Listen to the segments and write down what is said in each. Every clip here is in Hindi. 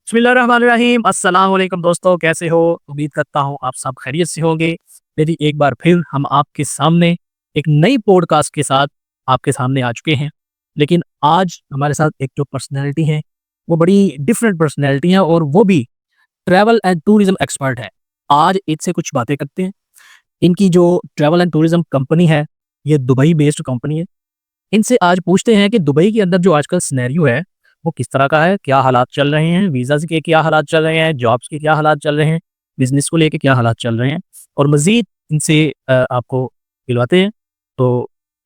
बिस्मिल्लाहिर्रहमानिर्रहीम। अस्सलाम वालेकुम दोस्तों, कैसे हो? उम्मीद करता हूँ आप सब खैरियत से होंगे। मेरी एक बार फिर हम आपके सामने एक नई पॉडकास्ट के साथ आपके सामने आ चुके हैं। लेकिन आज हमारे साथ एक जो पर्सनैलिटी है, वो बड़ी डिफरेंट पर्सनैलिटी है और वो भी ट्रैवल एंड टूरिज़्म एक्सपर्ट है। आज इनसे कुछ बातें करते हैं। इनकी जो ट्रैवल एंड टूरिज़्म कंपनी है, ये दुबई बेस्ड कंपनी है। इनसे आज पूछते हैं कि दुबई के अंदर जो आजकल सिनेरियो है, वो किस तरह का है? क्या हालात चल रहे हैं? वीज़ाज़ के क्या हालात चल रहे हैं? जॉब्स के क्या हालात चल रहे हैं? बिज़नेस को लेके क्या हालात चल रहे हैं? और मज़ीद इनसे आपको दिलवाते हैं। तो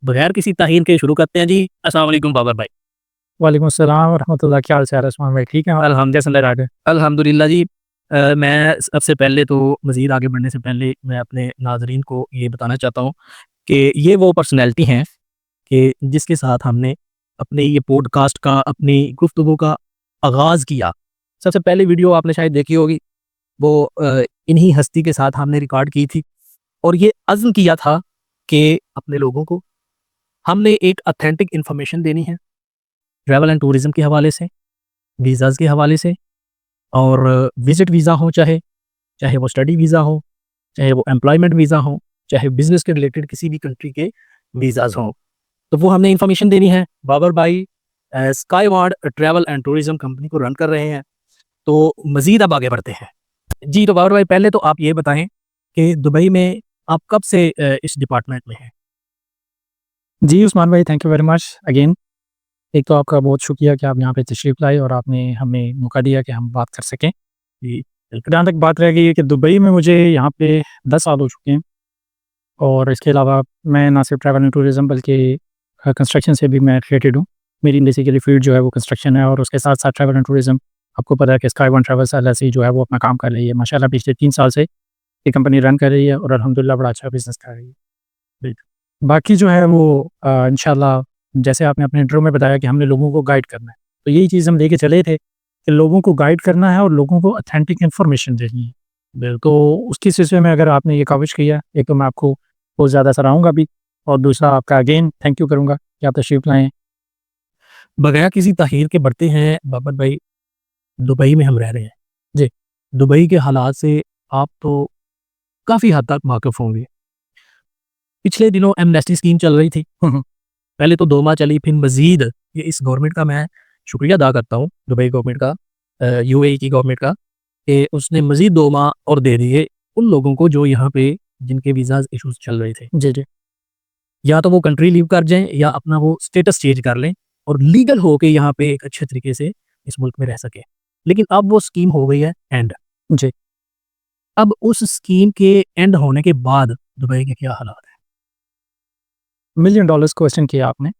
बगैर किसी ताहीन के शुरू करते हैं जी। अस्सलाम वालेकुम बाबर भाई। वालेकुम अस्सलाम वरहमतुल्लाह, क्या हाल चाल है उस्मान भाई? ठीक हैं आप? कैसे चल रहा है? अल्हम्दुलिल्लाह जी। मैं सबसे पहले तो मज़ीद आगे बढ़ने से पहले मैं अपने नाज़रीन को ये बताना चाहता हूँ कि ये वो पर्सनैलिटी हैं कि जिसके साथ हमने अपने ये पॉडकास्ट का, अपनी गुफ्तगू का आगाज़ किया। सबसे पहली वीडियो आपने शायद देखी होगी, वो इन्हीं हस्ती के साथ हमने रिकॉर्ड की थी और ये अज़्म किया था कि अपने लोगों को हमने एक ऑथेंटिक इन्फॉर्मेशन देनी है, ट्रैवल एंड टूरिज़्म के हवाले से, वीज़ाज़ के हवाले से और विज़िट वीज़ा हो चाहे, चाहे वो स्टडी वीज़ा हो, चाहे वो एम्प्लॉयमेंट वीज़ा हो, चाहे बिज़नेस के रिलेटेड किसी भी कंट्री के वीज़ाज़ हों। तो वो हमने इन्फॉर्मेशन देनी है। बाबर भाई स्काईवार्ड ट्रैवल एंड टूरिज़्म कंपनी को रन कर रहे हैं। तो मज़ीद अब आगे बढ़ते हैं। जी, तो बाबर भाई पहले तो आप ये बताएँ कि दुबई में आप कब से इस डिपार्टमेंट में हैं? जी उस्मान भाई, thank you very much again. एक तो आपका बहुत शुक्रिया कि आप यहाँ पे तशरीफ़ लाए और आपने हमें मौका दिया कि हम बात कर सकें। जी, बिल्कुल। जहाँ तक बात रह गई है कि दुबई में मुझे यहाँ पे 10 साल हो चुके हैं और इसके अलावा मैं ना सिर्फ ट्रैवल एंड टूरिज़्म बल्कि कंस्ट्रक्शन से भी मैं रिलेटेड हूँ। मेरी बेसिकली फ़ील्ड जो है वो कंस्ट्रक्शन है और उसके साथ-साथ ट्रैवल एंड टूरिज़्म। आपको पता है कि स्काई वन ट्रैवल्स एलएलसी जो है वो अपना काम कर रही है। माशाल्लाह पिछले 3 साल से ये कंपनी रन कर रही है और अल्हम्दुलिल्लाह बड़ा अच्छा बिज़नेस कर रही है। बाकी जो है वो इंशाल्लाह जैसे आपने अपने इंट्रो में बताया कि हमने लोगों को गाइड करना है, तो यही चीज़ हम लेके चले थे कि लोगों को गाइड करना है और लोगों को ऑथेंटिक इन्फॉर्मेशन देनी है। तो उसके सिलसिले में अगर आपने ये काविश किया, एक तो मैं आपको बहुत ज़्यादा सराहूँगा भी और दूसरा आपका अगेन थैंक यू करूँगा कि आप तशरीफ़ लाए हैं। बगैर किसी ताख़ीर के बढ़ते हैं बाबर भाई, दुबई में हम रह रहे हैं। जी, दुबई के हालात से आप तो काफ़ी हद तक वाकिफ़ होंगे। पिछले दिनों एमनेस्टी स्कीम चल रही थी। पहले तो 2 माह चली, फिर मज़ीद ये इस गवर्नमेंट का मैं शुक्रिया अदा करता हूँ, दुबई गवर्नमेंट का, यूएई की गवर्नमेंट का, कि उसने मज़ीद 2 माह और दे दिए उन लोगों को जो यहाँ पे जिनके वीज़ाज़ इश्यूज़ चल रहे थे। जी, जी। या तो वो कंट्री लीव कर जाएँ या अपना वो स्टेटस चेंज कर लें और लीगल होके यहाँ पे एक अच्छे तरीके से इस मुल्क में रह सकें। लेकिन अब वो स्कीम हो गई है एंड। जी, अब उस स्कीम के एंड होने के बाद दुबई के क्या हालात हैं? $1,000,000 क्वेश्चन किया आपने।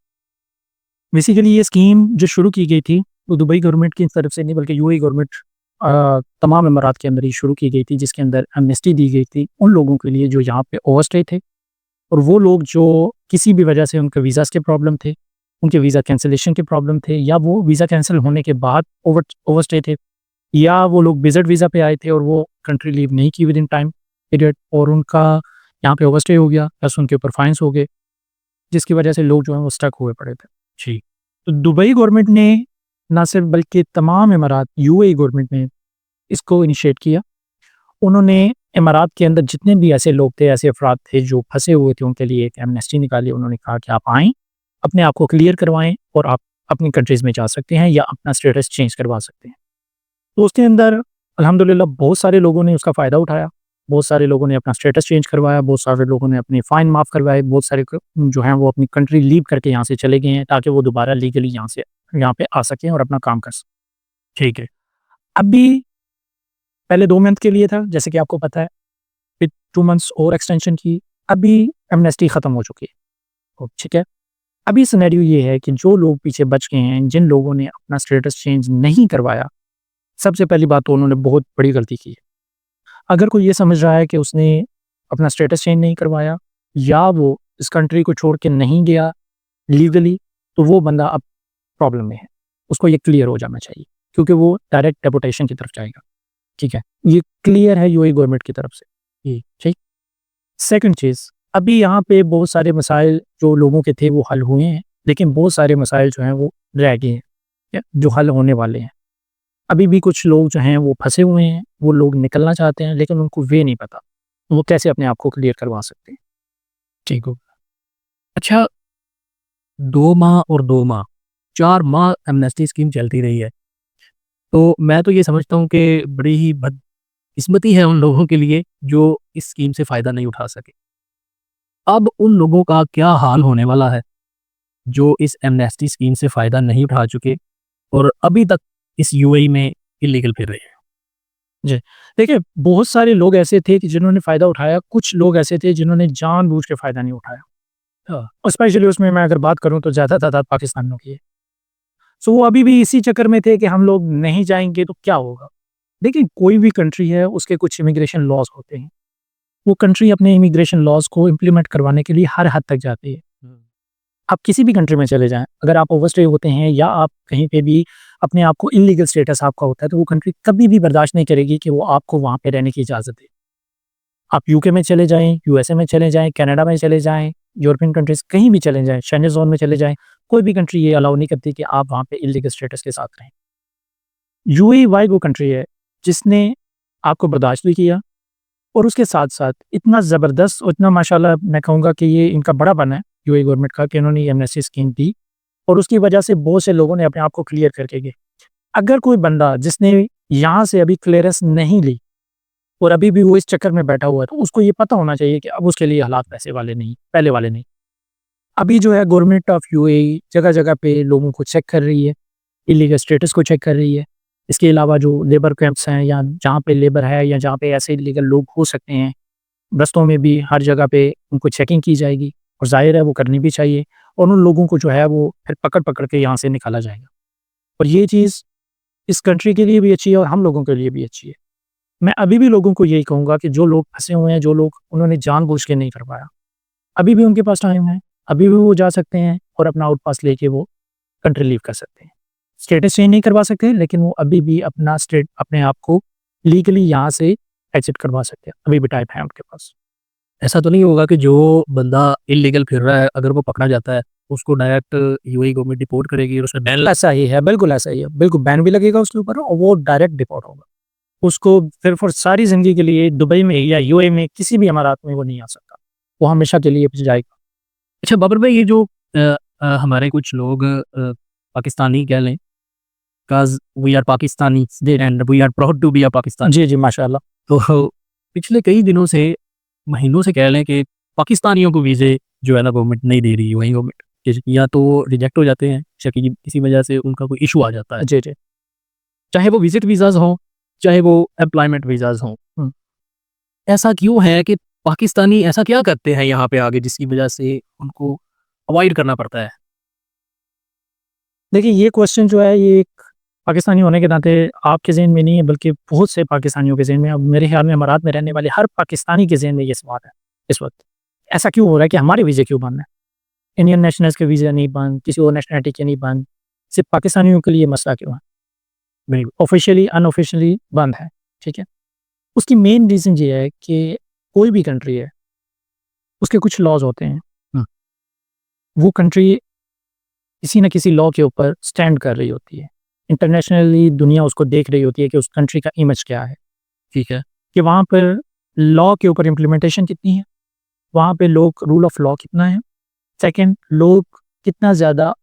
बेसिकली ये स्कीम जो शुरू की गई थी, वो दुबई गवर्नमेंट की तरफ से नहीं बल्कि यूएई गवर्नमेंट तमाम इमारात के अंदर ही शुरू की गई थी, जिसके अंदर एमनेस्टी दी गई थी उन लोगों के लिए जो यहाँ पे ओवरस्टे थे और वो लोग जो किसी भी वजह से उनके वीज़ाज़ के प्रॉब्लम थे, उनके वीज़ा कैंसलेशन के प्रॉब्लम थे या वो वीज़ा कैंसल होने के बाद ओवरस्टे थे या वो लोग विज़िट वीज़ा पे आए थे और वो कंट्री लीव नहीं की विद इन टाइम पीरियड और उनका यहाँ पे ओवरस्टे हो गया, प्लस उनके ऊपर फाइन्स हो गए, जिसकी वजह से लोग जो हैं वो स्टक हुए पड़े थे। जी, तो दुबई गवर्नमेंट ने ना सिर्फ बल्कि तमाम इमारात यूएई गवर्नमेंट ने इसको इनिशिएट किया। उन्होंने इमारात के अंदर जितने भी ऐसे लोग थे, ऐसे अफ़राद थे जो फँसे हुए थे, उनके लिए एक एमनेस्टी निकाली। उन्होंने कहा कि आप आएँ, अपने आप को क्लियर करवाएँ और आप अपनी कंट्रीज़ में जा सकते हैं या अपना स्टेटस चेंज करवा सकते हैं। तो उसके अंदर अल्हम्दुलिल्लाह बहुत सारे लोगों ने उसका फ़ायदा उठाया। बहुत सारे लोगों ने अपना स्टेटस चेंज करवाया, बहुत सारे लोगों ने अपने फ़ाइन माफ़ करवाए, बहुत सारे क जो हैं वो अपनी कंट्री लीव करके यहाँ से चले गए हैं ताकि वो दोबारा लीगली यहाँ पे आ सकें और अपना काम कर सकें। ठीक है। अभी पहले 2 मंथ के लिए था, जैसे कि आपको पता है, फिर 2 मंथ्स और एक्सटेंशन की, अभी एमनेस्टी ख़त्म हो चुकी है। ठीक है? अभी सिनेरियो ये है कि जो लोग पीछे बच गए हैं, जिन लोगों ने अपना स्टेटस चेंज नहीं करवाया, सबसे पहली बात तो उन्होंने बहुत बड़ी गलती की है। अगर कोई ये समझ रहा है कि उसने अपना स्टेटस चेंज नहीं करवाया या वो इस कंट्री को छोड़ के नहीं गया लीगली, तो वो बंदा अब प्रॉब्लम में है। उसको ये क्लियर हो जाना चाहिए क्योंकि वो डायरेक्ट डेपोटेशन की तरफ जाएगा। ठीक है? ये क्लियर है यूएई गवर्नमेंट की तरफ से। जी, ठीक? सेकंड चीज़, अभी यहाँ पे बहुत सारे मसाइल जो लोगों के थे वो हल हुए हैं, लेकिन बहुत सारे मसाइल जो हैं वो रह गए हैं, या जो हल होने वाले हैं। अभी भी कुछ लोग जो हैं वो फँसे हुए हैं, वो लोग निकलना चाहते हैं लेकिन उनको वे नहीं पता, वो कैसे अपने आप को क्लियर करवा सकते हैं। ठीक हो। अच्छा, 2 माह और 2 माह, 4 माह एमनेस्टी स्कीम चलती रही है। तो मैं तो ये समझता हूँ कि बड़ी ही बदकिस्मती है उन लोगों के लिए जो इस स्कीम से फ़ायदा नहीं उठा सके। अब उन लोगों का क्या हाल होने वाला है, जो इस एमनेस्टी स्कीम से फ़ायदा नहीं उठा चुके और अभी तक इस यूएई में इल्लीगल फिर रहे हैं? जी। देखिए, बहुत सारे लोग ऐसे थे कि जिन्होंने फ़ायदा उठाया, कुछ लोग ऐसे थे जिन्होंने जानबूझ के फ़ायदा नहीं उठाया। हाँ। और स्पेशली उसमें मैं अगर बात करूँ तो ज़्यादा तादाद पाकिस्तानियों की है। सो वो अभी भी इसी चक्कर में थे कि हम लोग नहीं जाएँगे तो क्या होगा? देखिए, कोई भी कंट्री है उसके कुछ इमिग्रेशन लॉज़ होते हैं। वो कंट्री अपने इमिग्रेशन लॉज़ को इम्प्लीमेंट करवाने के लिए हर हद तक जाती है। हुँ। आप किसी भी कंट्री में चले जाएँ, अगर आप ओवरस्टे होते हैं या आप कहीं पे भी अपने आप को इल्लीगल स्टेटस आपका होता है, तो वो कंट्री कभी भी बर्दाश्त नहीं करेगी कि वो आपको वहाँ पे रहने की इजाज़त दे। आप यूके में चले जाएँ, यूएसए में चले जाएँ, कनाडा में चले जाएँ, यूरोपियन कंट्रीज़ कहीं भी चले जाएँ, शेंजन ज़ोन में चले जाएँ, कोई भी कंट्री ये अलाउ नहीं करती कि आप वहाँ पे इल्लीगल स्टेटस के साथ रहें। यूएई वो कंट्री है जिसने आपको बर्दाश्त भी किया और उसके साथ-साथ इतना ज़बरदस्त और इतना माशाल्लाह मैं कहूँगा कि ये इनका बड़ापन है यूएई गवर्नमेंट का कि इन्होंने ये एमनेस्टी स्कीम दी और उसकी वजह से बहुत से लोगों ने अपने आप को क्लियर करके गए। अगर कोई बंदा जिसने यहाँ से अभी क्लियरेंस नहीं ली और अभी भी वो इस चक्कर में बैठा हुआ है, तो उसको ये पता होना चाहिए कि अब उसके लिए हालात वैसे वाले नहीं, पहले वाले नहीं। अभी जो है गवर्नमेंट ऑफ यूएई जगह-जगह पे लोगों को चेक कर रही है, इल्लीगल स्टेटस को चेक कर रही है। इसके अलावा जो लेबर कैंप्स हैं या जहाँ पे लेबर है या जहाँ पे ऐसे इल्लीगल लोग हो सकते हैं, रस्तों में भी हर जगह पे उनको चेकिंग की जाएगी और ज़ाहिर है वो करनी भी चाहिए और उन लोगों को जो है वो फिर पकड़-पकड़ के यहाँ से निकाला जाएगा। और ये चीज़ इस कंट्री के लिए भी अच्छी है और हम लोगों के लिए भी अच्छी है। मैं अभी भी लोगों को यही कहूँगा कि जो लोग फँसे हुए हैं, जो लोग उन्होंने जानबूझ के नहीं कर पाया, अभी भी उनके पास टाइम है, अभी भी वो जा सकते हैं और अपना आउट पास लेके वो कंट्री लीव कर सकते हैं। स्टेटस चेंज नहीं करवा सकते, लेकिन वो अभी भी अपने आप को लीगली यहाँ से एग्ज़िट करवा सकते हैं। अभी भी टाइम है उनके पास। ऐसा तो नहीं होगा कि जो बंदा इल्लीगल फिर रहा है, अगर वो पकड़ा जाता है, उसको डायरेक्ट यूएई गवर्नमेंट डिपोर्ट करेगी और उसमें बैन लग ऐसा ही है, बिल्कुल ऐसा ही है। बिल्कुल बैन भी लगेगा उसके ऊपर और वो डायरेक्ट डिपोर्ट होगा। उसको फिर फॉर सारी ज़िंदगी के लिए दुबई में या यूएई में किसी भी इमारात में वो नहीं आ सकता। वो हमेशा के लिए जाएगा। अच्छा बाबर भाई, ये जो हमारे कुछ लोग पाकिस्तानी कह लें, because we are Pakistanis and we are proud to be a Pakistani. जी, जी, माशाअल्लाह। तो पिछले कई दिनों से, महीनों से कह लें कि पाकिस्तानियों को वीज़े जो है ना गवर्नमेंट नहीं दे रही है, वही गवर्नमेंट या तो रिजेक्ट हो जाते हैं, किसी वजह से उनका कोई इश्यू आ जाता है। जी, जी। चाहे वो विज़िट वीज़ाज़ हों, चाहे वो एम्प्लॉयमेंट वीज़ाज़ हों। हुँ। ऐसा क्यों है कि पाकिस्तानी ऐसा क्या करते हैं यहाँ पे आके जिसकी वजह से उनको अवॉइड करना पड़ता है? देखिए ये क्वेश्चन जो है ये एक पाकिस्तानी होने के नाते आपके ज़हन में नहीं है बल्कि बहुत से पाकिस्तानियों के ज़हन में, अब मेरे ख़्याल में अमारात में रहने वाले हर पाकिस्तानी के ज़हन में ये सवाल है इस वक़्त। ऐसा क्यों हो रहा है कि हमारे वीज़े क्यों बंद हैं? इंडियन नेशनल्स के वीज़ा नहीं बंद, किसी और नेशनैलिटी के नहीं बंद, सिर्फ़ पाकिस्तानियों के लिए मसला क्यों है? बिल्कुल। ऑफ़िशियली, अनऑफ़िशियली बंद है, ठीक है? उसकी मेन रीज़न ये है कि कोई भी कंट्री है, उसके कुछ लॉज़ होते हैं। हुँ। वो कंट्री किसी न किसी लॉ के ऊपर स्टैंड कर रही होती है। इंटरनेशनली दुनिया उसको देख रही होती है कि उस कंट्री का इमेज क्या है, ठीक है। कि वहाँ पर लॉ के ऊपर इम्प्लीमेंटेशन कितनी है, वहाँ पे लोग रूल ऑफ लॉ कितना है, सेकंड लोग कितना ज़्यादा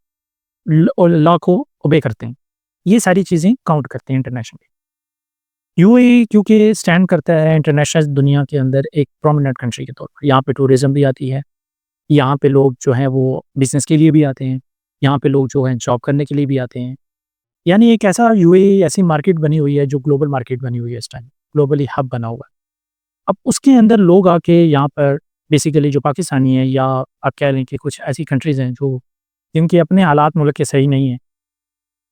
लॉ को ओबे करते हैं। ये सारी चीज़ें काउंट करते हैं इंटरनेशनली। यूएई क्योंकि स्टैंड करता है इंटरनेशनल दुनिया के अंदर एक प्रोमिनेंट कंट्री के तौर पर। यहाँ पे टूरिज़्म भी आती है, यहाँ पे लोग जो हैं वो बिज़नेस के लिए भी आते हैं, यहाँ पे लोग जो हैं जॉब करने के लिए भी आते हैं। यानी एक ऐसा यूएई ऐसी मार्केट बनी हुई है जो ग्लोबल मार्केट बनी हुई है इस टाइम, ग्लोबली हब बना हुआ है। अब उसके अंदर लोग आके यहाँ पर बेसिकली जो पाकिस्तानी है या आप कह लें कि कुछ ऐसी कंट्रीज़ हैं जो जिनके अपने हालात मुल्क के सही नहीं हैं,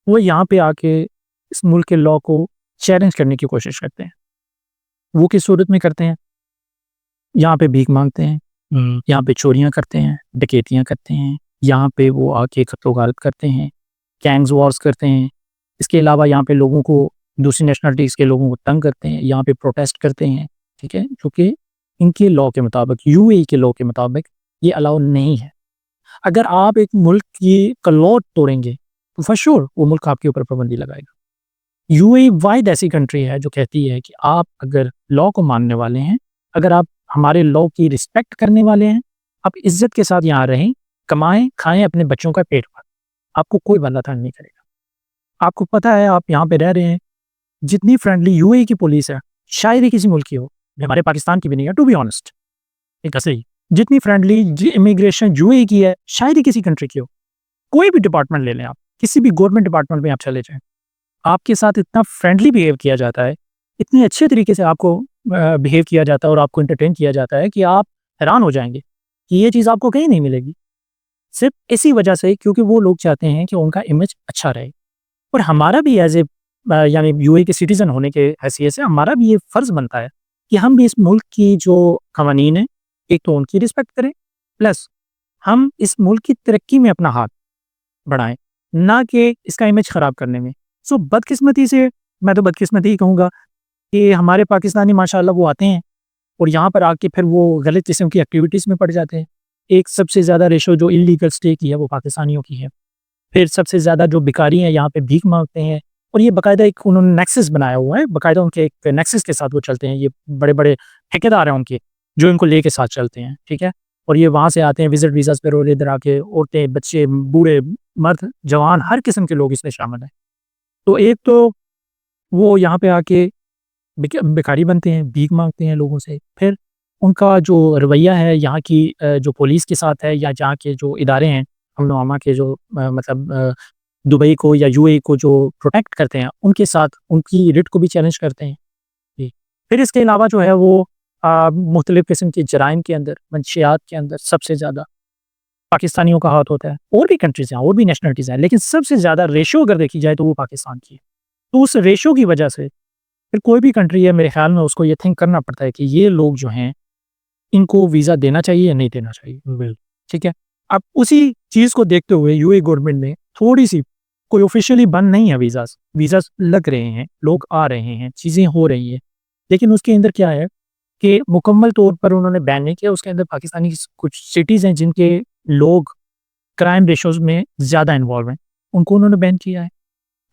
वो यहाँ पे आके इस मुल्क के लॉ को चैलेंज करने की कोशिश करते हैं। वो किस सूरत में करते हैं? यहाँ पे भीख माँगते हैं, हुँ। यहाँ पे चोरियाँ करते हैं, डकैतियाँ करते हैं, यहाँ पे वो आके कत्लो-गारत करते हैं, गैंग्स वॉर्स करते हैं। इसके अलावा यहाँ पे लोगों को दूसरी नेशनलिटीज़ के लोगों को तंग करते हैं, यहाँ पे प्रोटेस्ट करते हैं, ठीक है? जो कि इनके लॉ के मुताबिक, यूएई के लॉ के मुताबिक ये अलाउ नहीं है। अगर आप एक मुल्क की का लॉ तोड़ेंगे, तो फॉर श्योर वो मुल्क आपके ऊपर पाबंदी लगाएगा। यूएई वाइड ऐसी कंट्री है जो कहती है कि आप अगर लॉ को मानने वाले हैं, अगर आप हमारे लॉ की रिस्पेक्ट करने वाले हैं, आप इज्जत के साथ यहाँ रहें, कमाएं, खाएं, अपने बच्चों का पेट भरें, आपको कोई बंदा तंग नहीं करेगा। आपको पता है आप यहाँ पे रह रहे हैं, जितनी फ्रेंडली यूएई की पुलिस है शायद ही किसी मुल्क की हो, हमारे पाकिस्तान की भी नहीं है, टू बी ऑनेस्ट। एक ऐसे ही जितनी फ्रेंडली इमिग्रेशन यूएई की है शायद ही किसी कंट्री की हो। कोई भी डिपार्टमेंट ले लें आप, किसी भी गवर्नमेंट डिपार्टमेंट में आप चले जाएं, आपके साथ इतना फ्रेंडली बिहेव किया जाता है, इतने अच्छे तरीके से आपको बिहेव किया जाता है और आपको एंटरटेन किया जाता है कि आप हैरान हो जाएंगे कि ये चीज़ आपको कहीं नहीं मिलेगी। सिर्फ इसी वजह से क्योंकि वो लोग चाहते हैं कि उनका इमेज अच्छा रहे। और हमारा भी एज ए यानी यूएई के सिटीज़न होने के हैसियत से हमारा भी ये फ़र्ज़ बनता है कि हम भी इस मुल्क की जो क़वानीन है, एक तो उनकी रिस्पेक्ट करें, प्लस हम इस मुल्क की तरक्की में अपना हाथ बढ़ाएँ, ना कि इसका इमेज ख़राब करने में। सो बदकिस्मती से, मैं तो बदकिस्मती ही कहूँगा कि हमारे पाकिस्तानी माशाअल्लाह वो आते हैं और यहाँ पर आके फिर वो गलत किस्म की एक्टिविटीज़ में पड़ जाते हैं। एक सबसे ज़्यादा रेशो जो इल्लीगल स्टे की है वो पाकिस्तानियों की है। फिर सबसे ज़्यादा जो भिखारी हैं यहाँ पे भीख मांगते हैं और ये बाकायदा एक उन्होंने नेक्सस बनाया हुआ है, बाकायदा उनके एक नेक्सस के साथ वो चलते हैं। ये बड़े-बड़े ठेकेदार हैं उनके, जो इनको लेके साथ चलते हैं, ठीक है? और ये वहाँ से आते हैं विज़िट वीज़ाज़ पे और इधर आके औरतें, बच्चे, बूढ़े, मर्द, जवान, हर किस्म के लोग इसमें शामिल हैं। तो एक तो वो यहाँ पे आके भिखारी बनते हैं, भीख मांगते हैं लोगों से। फिर उनका जो रवैया है यहाँ की जो पुलिस के साथ है या जहाँ के जो इदारे हैं, अमन-ओ-अमा के जो मतलब दुबई को या यूएई को जो प्रोटेक्ट करते हैं, उनके साथ उनकी रिट को भी चैलेंज करते हैं। जी। फिर इसके अलावा जो है वो मुख्तलिफ़ किस्म के जराइम के अंदर, मंशियात के अंदर सबसे ज़्यादा पाकिस्तानियों का हाथ होता है। और भी कंट्रीज़ हैं, और भी नेशनलिटीज़ हैं, लेकिन सबसे ज़्यादा रेशो अगर देखी जाए तो वो पाकिस्तान की है। तो उस रेशो की वजह से फिर कोई भी कंट्री है मेरे ख़्याल में उसको ये थिंक करना पड़ता है कि ये लोग जो हैं, इनको वीज़ा देना चाहिए या नहीं देना चाहिए। ठीक है? अब उसी चीज़ को देखते हुए यूएई गवर्नमेंट ने थोड़ी-सी, कोई ऑफ़िशियली बंद नहीं है वीज़ाज़, वीज़ाज़ लग रहे हैं, लोग आ रहे हैं, चीज़ें हो रही हैं। लेकिन उसके अंदर क्या है कि मुकम्मल तौर पर उन्होंने बैन नहीं किया, उसके अंदर पाकिस्तानी कुछ सिटीज़ हैं जिनके लोग क्राइम रेशोज़ में ज़्यादा इन्वॉल्व हैं, उनको उन्होंने बैन किया है।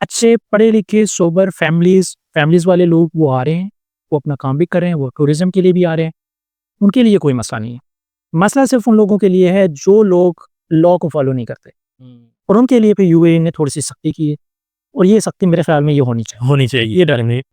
अच्छे पढ़े-लिखे सोबर फैमिलीज़ वाले लोग वो आ रहे हैं, वो अपना काम भी कर रहे हैं, वो टूरिज़्म के लिए भी आ रहे हैं, उनके लिए कोई मसला नहीं है। मसला सिर्फ़ उन लोगों के लिए है जो लोग लॉ को फ़ॉलो नहीं करते और उनके लिए फिर यूएई ने थोड़ी-सी सख्ती की है और ये सख्ती मेरे ख़्याल में ये होनी चाहिए। होनी चाहिए, ये डर नहीं।